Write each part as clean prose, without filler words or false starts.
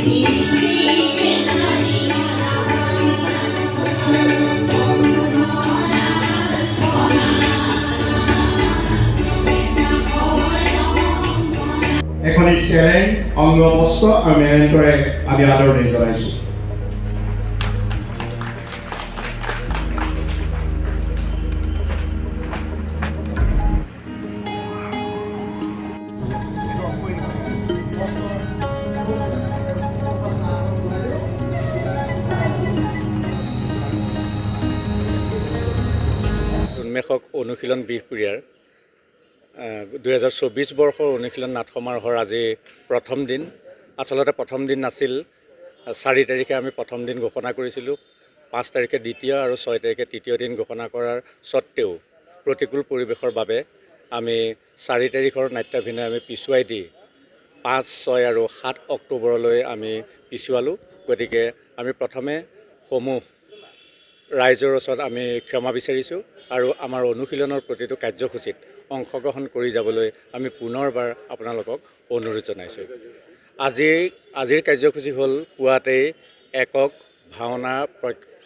এখনি চেলেং অংগ বস্ত্ৰ আৰু মেৰেণ্টৰে আমি আদৰণি জনাইছোঁ। উন্মেষক অনুশীলন বিহপুৰীয়াৰ 2024 বৰ্ষৰ অনুশীলন নাট সমাৰোহৰ আজি প্ৰথম দিন। আচলতে প্ৰথম দিন নাছিল, 4 তাৰিখে আমি প্ৰথম দিন ঘোষণা কৰিছিলোঁ, 5 তাৰিখে দ্বিতীয় আৰু 6 তাৰিখে তৃতীয় দিন ঘোষণা কৰাৰ স্বত্তেও প্ৰতিকূল পৰিৱেশৰ বাবে আমি 4 তাৰিখৰ নাট্যাভিনয় আমি পিছুৱাই দি 5, 6 আৰু 7 অক্টোবৰলৈ আমি পিছুৱালোঁ। গতিকে আমি প্ৰথমে সমূহ ৰাইজৰ ওচৰত আমি ক্ষমা বিচাৰিছোঁ আৰু আমাৰ অনুশীলনৰ প্ৰতিটো কাৰ্যসূচীত অংশগ্ৰহণ কৰি যাবলৈ আমি পুনৰবাৰ আপোনালোকক অনুৰোধ জনাইছোঁ। আজিৰ কাৰ্যসূচী হ'ল পুৱাতেই একক ভাওনা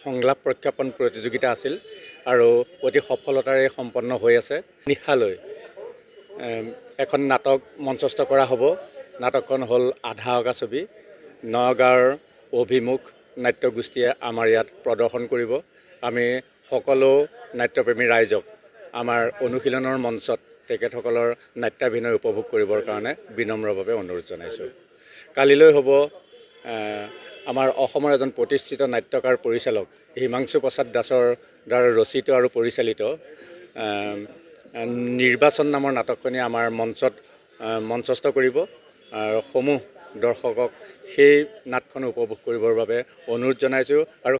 সংলাপ প্ৰক্ষেপণ প্ৰতিযোগিতা আছিল আৰু অতি সফলতাৰে সম্পন্ন হৈ আছে। নিশালৈ এখন নাটক মঞ্চস্থ কৰা হ'ব। নাটকখন হ'ল আধা অগা ছবি। নগাঁৱৰ অভিমুখ নাট্যগোষ্ঠীয়ে আমাৰ ইয়াত প্ৰদৰ্শন কৰিব। আমি সকলো নাট্যপ্ৰেমী ৰাইজক আমাৰ অনুশীলনৰ মঞ্চত তেখেতসকলৰ নাট্যাভিনয় উপভোগ কৰিবৰ কাৰণে বিনম্ৰভাৱে অনুৰোধ জনাইছোঁ। কালিলৈ হ'ব আমাৰ অসমৰ এজন প্ৰতিষ্ঠিত নাট্যকাৰ পৰিচালক হিমাংশু প্ৰসাদ দাসৰ দ্বাৰা ৰচিত আৰু পৰিচালিত নিৰ্বাচন নামৰ নাটকখনি আমাৰ মঞ্চত মঞ্চস্থ কৰিব আৰু সমূহ দৰ্শকক সেই নাটখন উপভোগ কৰিবৰ বাবে অনুৰোধ জনাইছোঁ। আৰু